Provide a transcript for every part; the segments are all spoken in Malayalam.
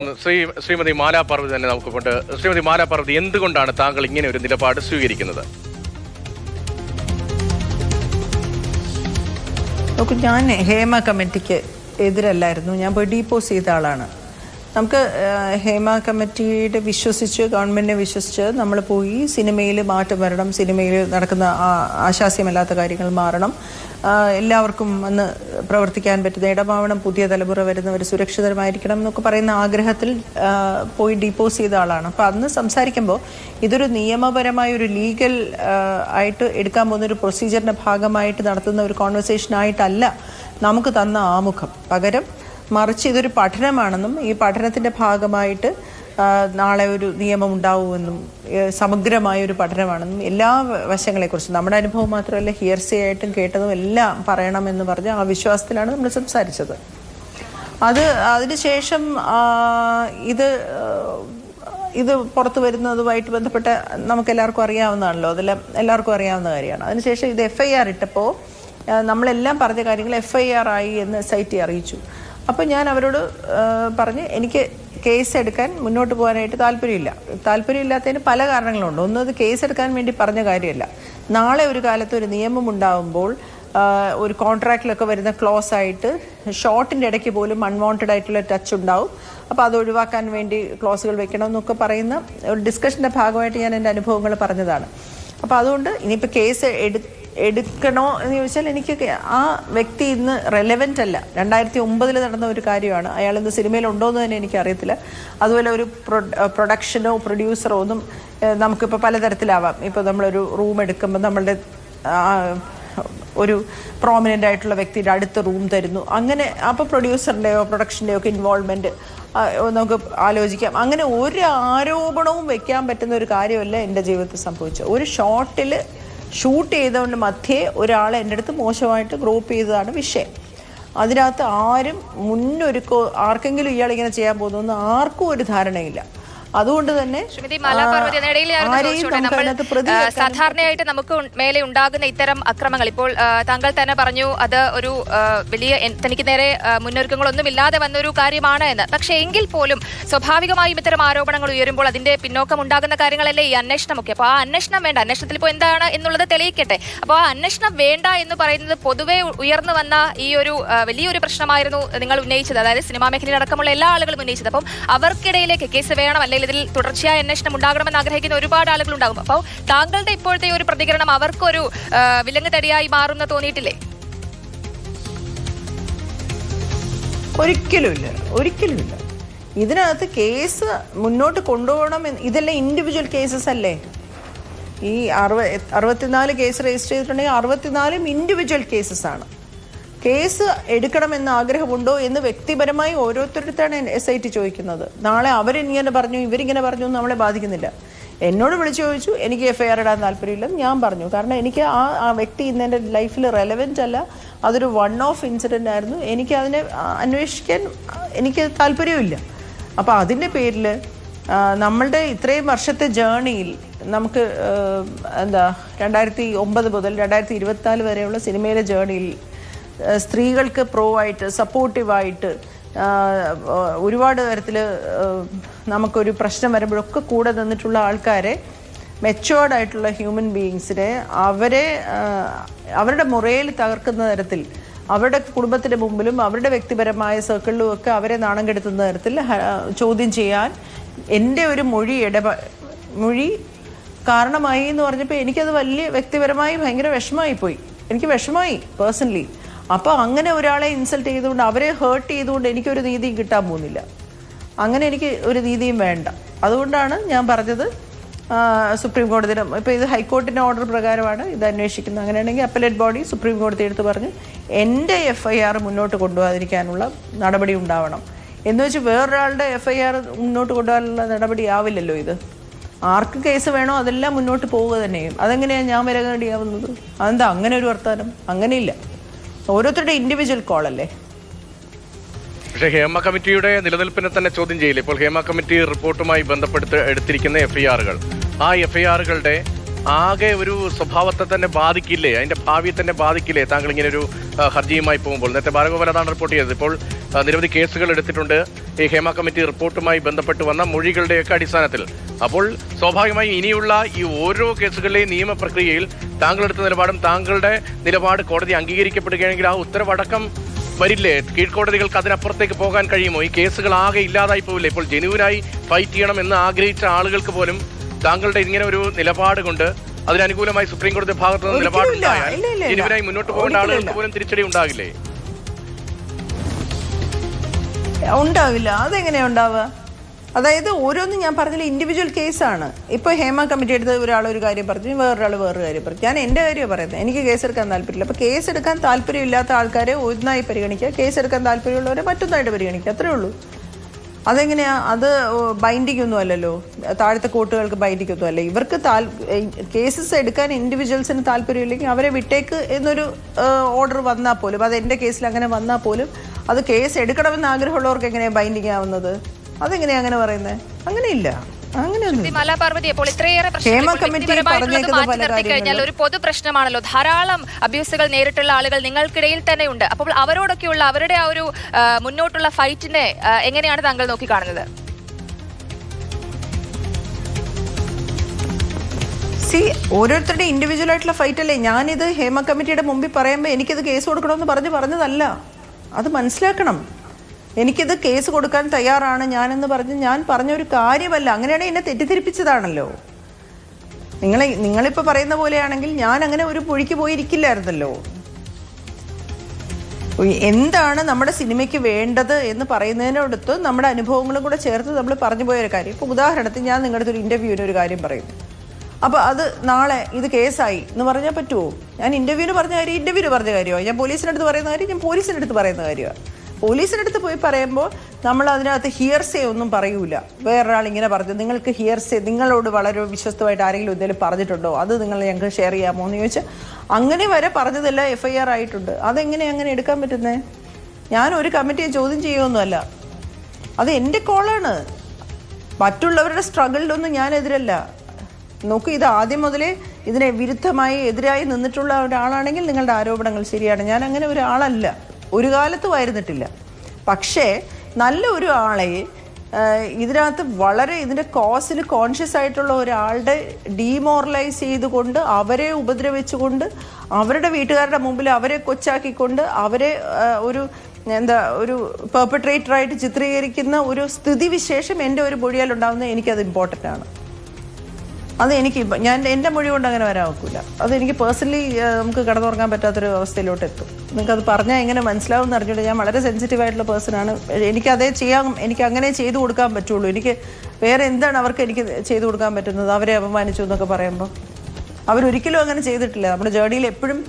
ശ്രീമതി മാലാ പാർവതി തന്നെ നമുക്കുണ്ട്. ശ്രീമതി മാലാ പാർവതി, എന്തുകൊണ്ടാണ് താങ്കൾ ഇങ്ങനെ ഒരു നിലപാട് സ്വീകരിക്കുന്നത്? നോക്കൂ, ഞാൻ ഹേമ കമ്മിറ്റിക്ക് എതിരല്ലായിരുന്നു. ഞാൻ പോയി ഡീപ്പോസ് ചെയ്ത ആളാണ്. നമുക്ക് ഹേമ കമ്മിറ്റിയുടെ വിശ്വസിച്ച്, ഗവൺമെൻറ്റിനെ വിശ്വസിച്ച് നമ്മൾ പോയി സിനിമയിൽ മാറ്റം വരണം, സിനിമയിൽ നടക്കുന്ന ആശാസ്യമല്ലാത്ത കാര്യങ്ങൾ മാറണം, എല്ലാവർക്കും അന്ന് പ്രവർത്തിക്കാൻ പറ്റുന്ന ഇടമാവണം, പുതിയ തലമുറ വരുന്നവർ സുരക്ഷിതമായിരിക്കണം എന്നൊക്കെ പറയുന്ന ആഗ്രഹത്തിൽ പോയി ഡീപ്പോസ് ചെയ്ത ആളാണ്. അപ്പോൾ അന്ന് സംസാരിക്കുമ്പോൾ ഇതൊരു നിയമപരമായ ഒരു ലീഗൽ ആയിട്ട് എടുക്കാൻ പോകുന്ന ഒരു പ്രൊസീജിയറിൻ്റെ ഭാഗമായിട്ട് നടത്തുന്ന ഒരു കോൺവെർസേഷനായിട്ടല്ല നമുക്ക് തന്ന ആമുഖം. പകരം മറിച്ച് ഇതൊരു പഠനമാണെന്നും ഈ പഠനത്തിൻ്റെ ഭാഗമായിട്ട് നാളെ ഒരു നിയമം ഉണ്ടാവുമെന്നും സമഗ്രമായ ഒരു പഠനമാണെന്നും എല്ലാ വശങ്ങളെക്കുറിച്ചും നമ്മുടെ അനുഭവം മാത്രമല്ല ഹിയർസേ ആയിട്ടും കേട്ടതും എല്ലാം പറയണമെന്ന് പറഞ്ഞ് ആ വിശ്വാസത്തിലാണ് നമ്മൾ സംസാരിച്ചത്. അതിനുശേഷം ഇത് പുറത്തു വരുന്നതുമായിട്ട് ബന്ധപ്പെട്ട നമുക്കെല്ലാവർക്കും അറിയാവുന്നതാണല്ലോ, അതെല്ലാം എല്ലാവർക്കും അറിയാവുന്ന കാര്യമാണ്. അതിനുശേഷം ഇത് FIR ഇട്ടപ്പോൾ നമ്മളെല്ലാം പറഞ്ഞ കാര്യങ്ങൾ FIR ആയി എന്ന് SIT അറിയിച്ചു. അപ്പോൾ ഞാൻ അവരോട് പറഞ്ഞ് എനിക്ക് കേസ് എടുക്കാൻ മുന്നോട്ട് പോകാനായിട്ട് താല്പര്യമില്ലാത്തതിന് പല കാരണങ്ങളുണ്ട്. ഒന്ന്, അത് കേസ് എടുക്കാൻ വേണ്ടി പറഞ്ഞ കാര്യമല്ല. നാളെ ഒരു കാലത്ത് ഒരു നിയമം ഉണ്ടാകുമ്പോൾ ഒരു കോൺട്രാക്റ്റിലൊക്കെ വരുന്ന ക്ലോസ് ആയിട്ട് ഷോട്ടിൻ്റെ ഇടയ്ക്ക് പോലും അൺവാണ്ടഡ് ആയിട്ടുള്ള ടച്ച് ഉണ്ടാവും. അപ്പോൾ അത് ഒഴിവാക്കാൻ വേണ്ടി ക്ലോസുകൾ വെക്കണം എന്നൊക്കെ പറയുന്ന ഒരു ഡിസ്കഷൻ്റെ ഭാഗമായിട്ട് ഞാൻ എൻ്റെ അനുഭവങ്ങൾ പറഞ്ഞതാണ്. അപ്പോൾ അതുകൊണ്ട് ഇനിയിപ്പോൾ കേസ് എടുക്കണോ എന്ന് ചോദിച്ചാൽ എനിക്ക് ആ വ്യക്തി ഇന്ന് റെലവൻ്റ് അല്ല. 2009 നടന്ന ഒരു കാര്യമാണ്. അയാൾ ഇന്ന് സിനിമയിലുണ്ടോ എന്ന് തന്നെ എനിക്കറിയത്തില്ല. അതുപോലെ ഒരു പ്രൊഡക്ഷനോ പ്രൊഡ്യൂസറോ ഒന്നും നമുക്കിപ്പോൾ പലതരത്തിലാവാം. ഇപ്പോൾ നമ്മളൊരു റൂം എടുക്കുമ്പോൾ നമ്മളുടെ ഒരു പ്രോമിനൻ്റ് ആയിട്ടുള്ള വ്യക്തിയുടെ അടുത്ത റൂം തരുന്നു. അങ്ങനെ അപ്പോൾ പ്രൊഡ്യൂസറിൻ്റെയോ പ്രൊഡക്ഷൻ്റെയോ ഒക്കെ ഇൻവോൾവ്മെൻറ്റ് നമുക്ക് ആലോചിക്കാം. അങ്ങനെ ഒരു ആരോപണവും വെക്കാൻ പറ്റുന്ന ഒരു കാര്യമല്ല എൻ്റെ ജീവിതത്തിൽ സംഭവിച്ചത്. ഒരു ഷോട്ടിൽ ഷൂട്ട് ചെയ്തുകൊണ്ട് മധ്യേ ഒരാളെ എൻ്റെ അടുത്ത് മോശമായിട്ട് ഗ്രൂപ്പ് ചെയ്തതാണ് വിഷയം. അതിനകത്ത് ആരും ആർക്കെങ്കിലും ഇയാളിങ്ങനെ ചെയ്യാൻ പോകുന്നു ആർക്കും ഒരു ധാരണയില്ല. അതുകൊണ്ട് തന്നെ സാധാരണയായിട്ട് നമുക്ക് മേലെ ഉണ്ടാകുന്ന ഇത്തരം അക്രമങ്ങൾ, ഇപ്പോൾ താങ്കൾ തന്നെ പറഞ്ഞു അത് ഒരു വലിയ തനിക്ക് നേരെ മുന്നൊരുക്കങ്ങളൊന്നുമില്ലാതെ വന്നൊരു കാര്യമാണ് എന്ന്. പക്ഷേ എങ്കിൽ പോലും സ്വാഭാവികമായും ഇത്തരം ആരോപണങ്ങൾ ഉയരുമ്പോൾ അതിന്റെ പിന്നോക്കം ഉണ്ടാകുന്ന കാര്യങ്ങളല്ലേ ഈ അന്വേഷണമൊക്കെ. അപ്പോൾ ആ അന്വേഷണം വേണ്ട, അന്വേഷണത്തിൽ ഇപ്പോൾ എന്താണ് എന്നുള്ളത് തെളിയിക്കട്ടെ. അപ്പോൾ ആ അന്വേഷണം വേണ്ട എന്ന് പറയുന്നത് പൊതുവെ ഉയർന്നു വന്ന ഈ ഒരു വലിയൊരു പ്രശ്നമായിരുന്നു നിങ്ങൾ ഉന്നയിച്ചത്, അതായത് സിനിമാ മേഖലയിൽ അടക്കമുള്ള എല്ലാ ആളുകളും ഉന്നയിച്ചത്. അപ്പം അവർക്കിടയിലേക്ക് കേസ് വേണം, അല്ലെങ്കിൽ ഇതിൽ തുടർച്ചയായ അന്വേഷണം ഉണ്ടാകണമെന്ന് ആഗ്രഹിക്കുന്ന ഒരുപാട് ആളുകൾ ഉണ്ടാകും. അപ്പോൾ താങ്കളുടെ ഇപ്പോഴത്തെ ഒരു പ്രതികരണം അവർക്കൊരു വിലങ്ങ് തടിയായി മാറുന്ന തോന്നിയിട്ടില്ലേ? ഒരിക്കലുമില്ല. ഇതിനകത്ത് കേസ് മുന്നോട്ട് കൊണ്ടുപോകണം. ഇതെല്ലാം ഇൻഡിവിജ്വൽ കേസസ് അല്ലേ? ഈ 64 കേസ് രജിസ്റ്റർ ചെയ്തിട്ടുണ്ടെങ്കിൽ 64 ഇൻഡിവിജ്വൽ കേസസ് ആണ്. കേസ് എടുക്കണമെന്ന് ആഗ്രഹമുണ്ടോ എന്ന് വ്യക്തിപരമായി ഓരോരുത്തരുത്താണ് SIT ചോദിക്കുന്നത്. നാളെ അവരിങ്ങനെ പറഞ്ഞു ഇവരിങ്ങനെ പറഞ്ഞു നമ്മളെ ബാധിക്കുന്നില്ല. എന്നോട് വിളിച്ചു ചോദിച്ചു, എനിക്ക് FIR ഇടാൻ താല്പര്യമില്ലെന്ന് ഞാൻ പറഞ്ഞു. കാരണം എനിക്ക് ആ വ്യക്തി ഇന്ന് എൻ്റെ ലൈഫിൽ റെലവൻ്റ് അല്ല, അതൊരു വൺ ഓഫ് ഇൻസിഡൻ്റ് ആയിരുന്നു. എനിക്ക് അതിനെ അന്വേഷിക്കാൻ എനിക്ക് താല്പര്യമില്ല. അപ്പോൾ അതിൻ്റെ പേരിൽ നമ്മളുടെ ഇത്രയും വർഷത്തെ ജേർണിയിൽ നമുക്ക് 2009 മുതൽ 2024 വരെയുള്ള സിനിമയിലെ ജേർണിയിൽ സ്ത്രീകൾക്ക് ആയിട്ട് സപ്പോർട്ടീവായിട്ട് ഒരുപാട് തരത്തിൽ നമുക്കൊരു പ്രശ്നം വരുമ്പോഴൊക്കെ കൂടെ നിന്നിട്ടുള്ള ആൾക്കാരെ, മെച്ചുവേർഡ് ആയിട്ടുള്ള ഹ്യൂമൻ ബീയിങ്സിനെ അവരുടെ മുറയിൽ തകർക്കുന്ന തരത്തിൽ, അവരുടെ കുടുംബത്തിൻ്റെ മുമ്പിലും അവരുടെ വ്യക്തിപരമായ സർക്കിളിലും ഒക്കെ അവരെ നാണം കെടുത്തുന്ന തരത്തിൽ ചോദ്യം ചെയ്യാൻ എൻ്റെ ഒരു മൊഴി കാരണമായി എന്ന് പറഞ്ഞപ്പോൾ എനിക്കത് വലിയ വ്യക്തിപരമായി ഭയങ്കര എനിക്ക് വിഷമമായി പേഴ്സണലി. അപ്പോൾ അങ്ങനെ ഒരാളെ ഇൻസൾട്ട് ചെയ്തുകൊണ്ട്, അവരെ ഹേർട്ട് ചെയ്തുകൊണ്ട് എനിക്കൊരു നീതിയും കിട്ടാൻ പോകുന്നില്ല. അങ്ങനെ എനിക്ക് ഒരു നീതിയും വേണ്ട. അതുകൊണ്ടാണ് ഞാൻ പറഞ്ഞത് സുപ്രീം കോടതിയുടെ, ഇപ്പോൾ ഇത് ഹൈക്കോടതിൻ്റെ ഓർഡർ പ്രകാരമാണ് ഇത് അന്വേഷിക്കുന്നത്. അങ്ങനെയാണെങ്കിൽ അപ്പലേറ്റ് ബോഡി സുപ്രീം കോടതി എടുത്ത് പറഞ്ഞ് എൻ്റെ FIR മുന്നോട്ട് കൊണ്ടുപോകാതിരിക്കാനുള്ള നടപടി ഉണ്ടാവണം എന്ന് വെച്ച് വേറൊരാളുടെ FIR മുന്നോട്ട് കൊണ്ടുപോകാനുള്ള നടപടി ആവില്ലല്ലോ. ഇത് ആർക്ക് കേസ് വേണോ അതെല്ലാം മുന്നോട്ട് പോവുക തന്നെയും. അതെങ്ങനെയാണ് ഞാൻ വിലകേടിയാവുന്നത്? അതെന്താ അങ്ങനെ ഒരു വർത്താനം? അങ്ങനെയില്ല. ഓരോരുത്തരുടെ ഇൻഡിവിജ്വൽ കോളല്ലേ. പക്ഷേ ഹേമ കമ്മിറ്റിയുടെ നിലനിൽപ്പിനെ തന്നെ ചോദ്യം ചെയ്യില്ല. ഇപ്പോൾ ഹേമ കമ്മിറ്റി റിപ്പോർട്ടുമായി ബന്ധപ്പെട്ട് എടുത്തിരിക്കുന്ന FIRകൾ, ആ FIRകളുടെ ആകെ ഒരു സ്വഭാവത്തെ തന്നെ ബാധിക്കില്ലേ, അതിന്റെ ഭാവിയെ തന്നെ ബാധിക്കില്ലേ താങ്കൾ ഇങ്ങനെ ഒരു ഹർജിയുമായി പോകുമ്പോൾ? നേരത്തെ ബാലഗോപാൽ അതാണ് റിപ്പോർട്ട് ചെയ്തത്. ഇപ്പോൾ നിരവധി കേസുകൾ എടുത്തിട്ടുണ്ട് ഈ ഹേമ കമ്മിറ്റി റിപ്പോർട്ടുമായി ബന്ധപ്പെട്ട് വന്ന മൊഴികളുടെയൊക്കെ അടിസ്ഥാനത്തിൽ. അപ്പോൾ സ്വാഭാവികമായി ഇനിയുള്ള ഈ ഓരോ കേസുകളിലെയും നിയമ പ്രക്രിയയിൽ താങ്കളെടുത്ത നിലപാടും താങ്കളുടെ നിലപാട് കോടതി അംഗീകരിക്കപ്പെടുകയാണെങ്കിൽ ആ ഉത്തരവടക്കം വരില്ലേ? കീഴ്ക്കോടതികൾക്ക് അതിനപ്പുറത്തേക്ക് പോകാൻ കഴിയുമോ? ഈ കേസുകൾ ആകെ ഇല്ലാതായി പോവില്ലേ? ഇപ്പോൾ ജനുവിനായി ഫൈറ്റ് ചെയ്യണം എന്ന് ആഗ്രഹിച്ച ആളുകൾക്ക് പോലും താങ്കളുടെ ഇങ്ങനെ ഒരു നിലപാട് കൊണ്ട് അതിനനുകൂലമായി സുപ്രീം കോടതി ഭാഗത്ത് നിന്ന് നിലപാടുണ്ടായാൽ ജനുവിനായി മുന്നോട്ട് പോകേണ്ട ആളുകൾക്ക് പോലും തിരിച്ചടി ഉണ്ടാകില്ലേ? ഉണ്ടാവില്ല. അതെങ്ങനെയാ ഉണ്ടാവുക? അതായത് ഓരോന്നും ഞാൻ പറഞ്ഞില്ല, ഇൻഡിവിജ്വൽ കേസാണ്. ഇപ്പോൾ ഹേമ കമ്മിറ്റി എടുത്ത് ഒരാൾ ഒരു കാര്യം പറഞ്ഞു, വേറൊരാൾ വേറൊരു കാര്യം പറഞ്ഞു. ഞാൻ എൻ്റെ കാര്യമാണ് പറയുന്നത്. എനിക്ക് കേസെടുക്കാൻ താല്പര്യമില്ല. അപ്പോൾ കേസെടുക്കാൻ താല്പര്യമില്ലാത്ത ആൾക്കാരെ ഒന്നായി പരിഗണിക്കുക, കേസെടുക്കാൻ താല്പര്യമുള്ളവരെ മറ്റൊന്നായിട്ട് പരിഗണിക്കുക, അത്രേ ഉള്ളൂ. അതെങ്ങനെയാ? അത് ബൈൻഡിംഗ് ഒന്നും അല്ലല്ലോ, താഴത്തെ കോർട്ടുകൾക്ക് ബൈൻഡിംഗ് ഒന്നും അല്ല. ഇവർക്ക് കേസസ് എടുക്കാൻ ഇൻഡിവിജ്വൽസിന് താല്പര്യമില്ലെങ്കിൽ അവരെ വിട്ടേക്ക് എന്നൊരു ഓർഡർ വന്നാൽ പോലും, അത് എൻ്റെ കേസിൽ അങ്ങനെ വന്നാൽ പോലും അത് കേസ് എടുക്കണമെന്ന് ആഗ്രഹമുള്ളവർക്ക് എങ്ങനെയാണ് ബൈൻഡിംഗ് ആവുന്നത്? അതെങ്ങനെയാ അങ്ങനെ പറയുന്നത്? അങ്ങനെയില്ല, ഒരു പൊതു പ്രശ്നമാണല്ലോ. ധാരാളം അബ്യൂസുകൾ നേരിട്ടുള്ള ആളുകൾ നിങ്ങൾക്കിടയിൽ തന്നെ ഉണ്ട്. അപ്പോൾ അവരോടൊക്കെയുള്ള അവരുടെ ആ ഒരു മുന്നോട്ടുള്ള ഫൈറ്റിനെ എങ്ങനെയാണ് താങ്കൾ നോക്കിക്കാണുന്നത്? ഓരോരുത്തരുടെ ഇൻഡിവിജ്വൽ ആയിട്ടുള്ള ഫൈറ്റ് അല്ലേ. ഞാനിത് ഹേമ കമ്മിറ്റിയുടെ മുമ്പിൽ പറയുമ്പോൾ എനിക്കിത് കേസ് കൊടുക്കണമെന്ന് പറഞ്ഞതല്ല. അത് മനസ്സിലാക്കണം. എനിക്കിത് കേസ് കൊടുക്കാൻ തയ്യാറാണ് ഞാനെന്ന് പറഞ്ഞ് ഞാൻ പറഞ്ഞൊരു കാര്യമല്ല. അങ്ങനെയാണെങ്കിൽ എന്നെ തെറ്റിദ്ധരിപ്പിച്ചതാണല്ലോ. നിങ്ങളിപ്പോൾ പറയുന്ന പോലെയാണെങ്കിൽ ഞാൻ അങ്ങനെ ഒരു പൊഴിക്ക് പോയിരിക്കില്ലായിരുന്നല്ലോ. എന്താണ് നമ്മുടെ സിനിമയ്ക്ക് വേണ്ടത് എന്ന് പറയുന്നതിനോടൊത്ത് നമ്മുടെ അനുഭവങ്ങളും കൂടെ ചേർത്ത് നമ്മൾ പറഞ്ഞു പോയൊരു കാര്യം. ഇപ്പോൾ ഉദാഹരണത്തിന് ഞാൻ നിങ്ങളുടെ അടുത്തൊരു ഇൻ്റർവ്യൂവിന് ഒരു കാര്യം പറയുന്നു. അപ്പോൾ അത് നാളെ ഇത് കേസായി എന്ന് പറഞ്ഞാൽ പറ്റുമോ? ഞാൻ ഇൻ്റർവ്യൂവിന് പറഞ്ഞ കാര്യം ഇൻ്റർവ്യൂവിന് പറഞ്ഞ കാര്യമാണ്. ഞാൻ പോലീസിൻ്റെ അടുത്ത് പറയുന്ന കാര്യം ഞാൻ പോലീസിൻ്റെ അടുത്ത് പറയുന്ന കാര്യമാണ്. പോലീസിൻ്റെ അടുത്ത് പോയി പറയുമ്പോൾ നമ്മൾ അതിനകത്ത് ഹിയർസേ ഒന്നും പറയൂല. വേറൊരാൾ ഇങ്ങനെ പറഞ്ഞു, നിങ്ങൾക്ക് ഹിയർസേ, നിങ്ങളോട് വളരെ വിശ്വസ്തമായിട്ട് ആരെങ്കിലും എന്തെങ്കിലും പറഞ്ഞിട്ടുണ്ടോ, അത് നിങ്ങൾ ഞങ്ങൾക്ക് ഷെയർ ചെയ്യാമോ എന്ന് ചോദിച്ചാൽ അങ്ങനെ വരെ പറഞ്ഞതെല്ലാം FIR ആയിട്ടുണ്ട്. അതെങ്ങനെ അങ്ങനെ എടുക്കാൻ പറ്റുന്നത്? ഞാൻ ഒരു കമ്മിറ്റിയെ ചോദ്യം ചെയ്യുമൊന്നുമല്ല. അത് എൻ്റെ കോളാണ്. മറ്റുള്ളവരുടെ സ്ട്രഗിളിലൊന്നും ഞാൻ എതിരല്ല. നോക്കൂ, ഇത് ആദ്യം മുതലേ ഇതിനെ വിരുദ്ധമായി എതിരായി നിന്നിട്ടുള്ള ഒരാളാണെങ്കിൽ നിങ്ങളുടെ ആരോപണങ്ങൾ ശരിയാണ്. ഞാൻ അങ്ങനെ ഒരാളല്ല, ഒരു കാലത്തും ആയിരുന്നിട്ടില്ല. പക്ഷേ നല്ല ഒരു ആളെ ഇതിനകത്ത് വളരെ ഇതിൻ്റെ കോസിൽ കോൺഷ്യസ് ആയിട്ടുള്ള ഒരാളുടെ ഡീമോറലൈസ് ചെയ്തുകൊണ്ട്, അവരെ ഉപദ്രവിച്ചുകൊണ്ട്, അവരുടെ വീട്ടുകാരുടെ മുമ്പിൽ അവരെ കൊച്ചാക്കിക്കൊണ്ട്, അവരെ ഒരു പെർപെട്രേറ്ററായിട്ട് ചിത്രീകരിക്കുന്ന ഒരു സ്ഥിതിവിശേഷം എൻ്റെ ഒരു മൊഴിയാൽ ഉണ്ടാകുന്നത് എനിക്കത് ഇമ്പോർട്ടൻ്റ് ആണ്. അത് എനിക്ക് എൻ്റെ മൊഴി കൊണ്ട് അങ്ങനെ വരാൻ ഒക്കില്ല. അതെനിക്ക് പേഴ്സണലി നമുക്ക് കടന്നുറങ്ങാൻ പറ്റാത്തൊരു അവസ്ഥയിലോട്ട് എത്തും. നിങ്ങൾക്കത് പറഞ്ഞാൽ എങ്ങനെ മനസ്സിലാവും എന്ന് അറിഞ്ഞിട്ട്, ഞാൻ വളരെ സെൻസിറ്റീവ് ആയിട്ടുള്ള പേഴ്സണാണ്. എനിക്ക് അങ്ങനെ ചെയ്തു കൊടുക്കാൻ പറ്റുള്ളൂ. എനിക്ക് വേറെ എന്താണ് അവർക്ക് എനിക്ക് ചെയ്തു കൊടുക്കാൻ പറ്റുന്നത്? അവരെ അപമാനിച്ചു എന്നൊക്കെ പറയുമ്പോൾ അവരൊരിക്കലും അങ്ങനെ ചെയ്തിട്ടില്ല. നമ്മുടെ ജേർണിയിൽ എപ്പോഴും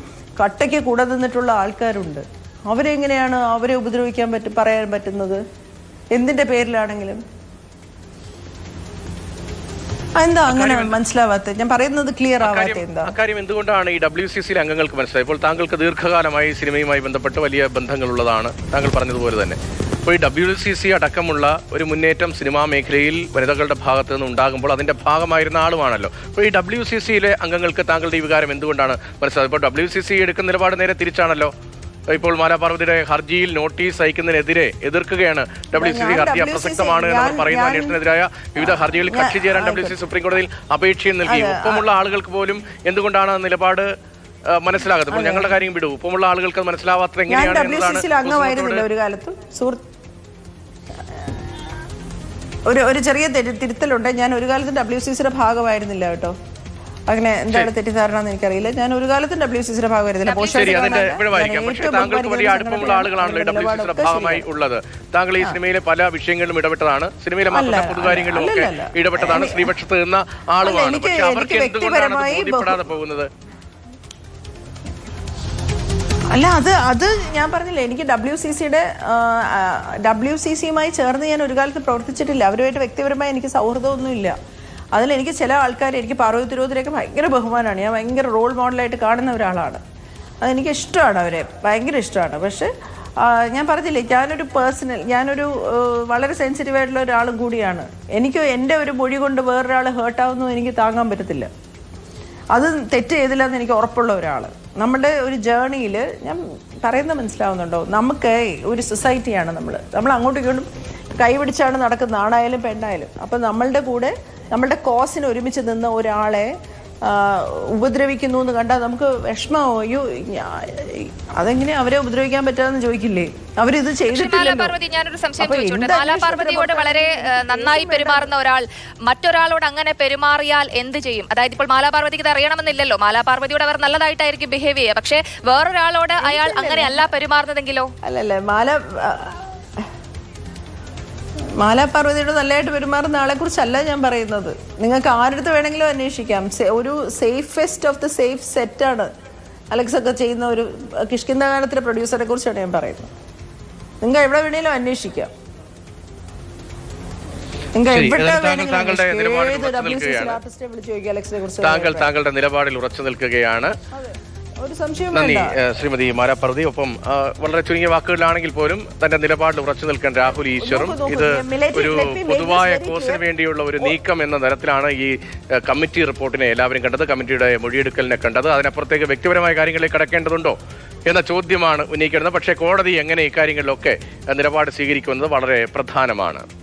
കട്ടയ്ക്ക് കൂടെ നിന്നിട്ടുള്ള ആൾക്കാരുണ്ട്. അവരെങ്ങനെയാണ് അവരെ ഉപദ്രവിക്കാൻ പറയാൻ പറ്റുന്നത്? എന്തിൻ്റെ പേരിലാണെങ്കിലും? എന്താ അങ്ങനെ മനസ്സിലാവാത്ത? ഞാൻ പറയുന്നത് ക്ലിയർ ആവാത്ത എന്താ? അക്കാര്യം എന്തുകൊണ്ടാണ് ഈ WCC അംഗങ്ങൾക്ക് മനസ്സിലായി? ഇപ്പോൾ താങ്കൾക്ക് ദീർഘകാലമായി സിനിമയുമായി ബന്ധപ്പെട്ട് വലിയ ബന്ധങ്ങളുള്ളതാണ്, താങ്കൾ പറഞ്ഞതുപോലെ തന്നെ. അപ്പോൾ ഈ WCC അടക്കമുള്ള ഒരു മുന്നേറ്റം സിനിമാ മേഖലയിൽ വനിതകളുടെ ഭാഗത്ത് നിന്ന് ഉണ്ടാകുമ്പോൾ അതിന്റെ ഭാഗമായിരുന്ന ആളുമാണല്ലോ. അപ്പോൾ ഈ WCCയിലെ അംഗങ്ങൾക്ക് താങ്കളുടെ ഈ വികാരം എന്തുകൊണ്ടാണ് മനസ്സിലായത്? ഇപ്പോൾ WCC എടുക്കുന്ന നിലപാട് നേരെ തിരിച്ചാണല്ലോ. ഇപ്പോൾ മാലാ പാർവതിയുടെ ഹർജിയിൽ നോട്ടീസ് അയക്കുന്നതിനെതിരെ എതിർക്കുകയാണ് WCC. ഹർജി അപ്രസക്തമാണ് എന്ന് പറയുന്ന അന്വേഷണത്തിനെതിരായ വിവിധ ഹർജികളിൽ കക്ഷി ചേരാൻ WCC സുപ്രീം കോടതിയിൽ അപേക്ഷയും നൽകി. ഒപ്പമുള്ള ആളുകൾക്ക് പോലും എന്തുകൊണ്ടാണ് നിലപാട് മനസ്സിലാകാത്തത്? ഇപ്പോൾ ഞങ്ങളുടെ കാര്യം വിടൂ, ഒപ്പമുള്ള ആളുകൾക്ക് മനസ്സിലാവാത്തത് എങ്ങനെയാണ് എന്നതാണ്. ഒരു കാലത്ത് ഒരു ചെറിയ തിരുത്തലുണ്ട്. ഞാൻ ഒരു കാലത്ത് WCCയുടെ ഭാഗമായിരുന്നില്ല കേട്ടോ. അങ്ങനെ എന്താണ് തെറ്റിദ്ധാരണ എന്ന് എനിക്കറിയില്ല. ഞാൻ ഒരു കാലത്തും WCCയുടെ ഭാഗമായിരുന്നില്ല. താങ്കൾക്ക് വലിയ അടുപ്പമുള്ള ആളുകളാണല്ലോ WCCയുടെ ഭാഗമായി ഉള്ളത്. താങ്കൾ ഈ സിനിമയിലെ പല വിഷയങ്ങളിലും ഇടപെട്ടതാണ്, സിനിമയിലെ മാത്രമല്ല പൊതുകാര്യങ്ങളിലും ഒക്കെ ഇടപെട്ടതാണ്, സ്ത്രീപക്ഷത്ത് നിന്ന ആളുമാണ്. പക്ഷെ അവർക്ക് എന്തുകൊണ്ടാണ് ബോധ്യപ്പെടാതെ പോകുന്നത്? അല്ല, അത് ഞാൻ പറഞ്ഞില്ലേ, എനിക്ക് WCCയുമായി ചേർന്ന് ഞാൻ ഒരു കാലത്ത് പ്രവർത്തിച്ചിട്ടില്ല. അവരുമായിട്ട് വ്യക്തിപരമായി എനിക്ക് സൗഹൃദമൊന്നുമില്ല. അതിലെനിക്ക് ചില ആൾക്കാർ, എനിക്ക് പാർവതി തിരുവോത്തിനെയൊക്കെ ഭയങ്കര ബഹുമാനമാണ്. ഞാൻ ഭയങ്കര റോൾ മോഡലായിട്ട് കാണുന്ന ഒരാളാണ്. അതെനിക്ക് ഇഷ്ടമാണ്, അവരെ ഭയങ്കര ഇഷ്ടമാണ്. പക്ഷേ ഞാൻ പറഞ്ഞില്ലേ, ഞാനൊരു വളരെ സെൻസിറ്റീവായിട്ടുള്ള ഒരാളും കൂടിയാണ്. എനിക്ക് എൻ്റെ ഒരു മൊഴി കൊണ്ട് വേറൊരാൾ ഹേർട്ടാവുന്നു എനിക്ക് താങ്ങാൻ പറ്റത്തില്ല. അത് തെറ്റ് ചെയ്തില്ലെന്ന് എനിക്ക് ഉറപ്പുള്ള ഒരാൾ. നമ്മുടെ ഒരു ജേർണിയിൽ ഞാൻ പറയുന്നത് മനസ്സിലാവുന്നുണ്ടോ? നമുക്ക് ഒരു സൊസൈറ്റിയാണ് നമ്മൾ അങ്ങോട്ടും ഇങ്ങോട്ടും കൈപിടിച്ചാണ് നടക്കുന്നത്, ആണായാലും പെണ്ണായാലും. അപ്പം നമ്മളുടെ കൂടെ നമ്മളുടെ കോസിന് ഒരുമിച്ച് നിന്ന ഒരാളെ ഉപദ്രവിക്കുന്നു എന്ന് കണ്ടാൽ നമുക്ക് വിഷമമോ? അയ്യോ, അതെങ്ങനെ അവരെ ഉപദ്രവിക്കാൻ പറ്റാന്ന് ചോദിക്കില്ലേ? അവരിത് ചെയ്തിട്ടില്ലല്ലോ. ഞാനൊരു സംശയം ചോദിച്ചോട്ടെ. മാലാപാർവതിയോട് വളരെ നന്നായി പെരുമാറുന്ന ഒരാൾ മറ്റൊരാളോട് അങ്ങനെ പെരുമാറിയാൽ എന്ത് ചെയ്യും? അതായത് ഇപ്പോൾ മാലാപാർവതിക്ക് ഇത് അറിയണമെന്നില്ലല്ലോ, മാലാപാർവതിയോട് അവർ നല്ലതായിട്ടായിരിക്കും ബിഹേവ് ചെയ്യുക. പക്ഷേ വേറൊരാളോട് അയാൾ അങ്ങനെയല്ല പെരുമാറുന്നതെങ്കിലോ? അല്ലല്ലേ, മാലാപാർവതിയോട് നല്ലതായിട്ട് പെരുമാറുന്ന ആളെ കുറിച്ചല്ല ഞാൻ പറയുന്നത്. നിങ്ങൾക്ക് ആരുടെ വേണമെങ്കിലും അന്വേഷിക്കാം. ഒരു സേഫസ്റ്റ് ഓഫ് ദ സേഫ് സെറ്റാണ് അലക്സ് ഒക്കെ ചെയ്യുന്ന ഒരു കിഷ്കിന്ദഗാനത്തിലെ പ്രൊഡ്യൂസറെ കുറിച്ചാണ് ഞാൻ പറയുന്നത്. നിങ്ങൾ എവിടെ വേണേലും അന്വേഷിക്കാം. താങ്കളുടെ നിലപാടിൽ ഉറച്ചു നിൽക്കുകയാണ്. നന്ദി ശ്രീമതി മാലാപാർവതി. ഒപ്പം വളരെ ചുരുങ്ങിയ വാക്കുകളിലാണെങ്കിൽ പോലും തന്റെ നിലപാടിൽ ഉറച്ചു നിൽക്കാൻ രാഹുൽ ഈശ്വറും. ഇത് ഒരു പൊതുവായ കോസിന് വേണ്ടിയുള്ള ഒരു നീക്കം എന്ന തരത്തിലാണ് ഈ കമ്മിറ്റി റിപ്പോർട്ടിനെ എല്ലാവരും കണ്ടത്, കമ്മിറ്റിയുടെ മൊഴിയെടുക്കലിനെ കണ്ടത്. അതിനപ്പുറത്തേക്ക് വ്യക്തിപരമായ കാര്യങ്ങളിലേക്ക് കടക്കേണ്ടതുണ്ടോ എന്ന ചോദ്യമാണ് ഉന്നയിക്കുന്നത്. പക്ഷേ കോടതി എങ്ങനെ ഇക്കാര്യങ്ങളിലൊക്കെ നിലപാട് സ്വീകരിക്കുന്നത് വളരെ പ്രധാനമാണ്.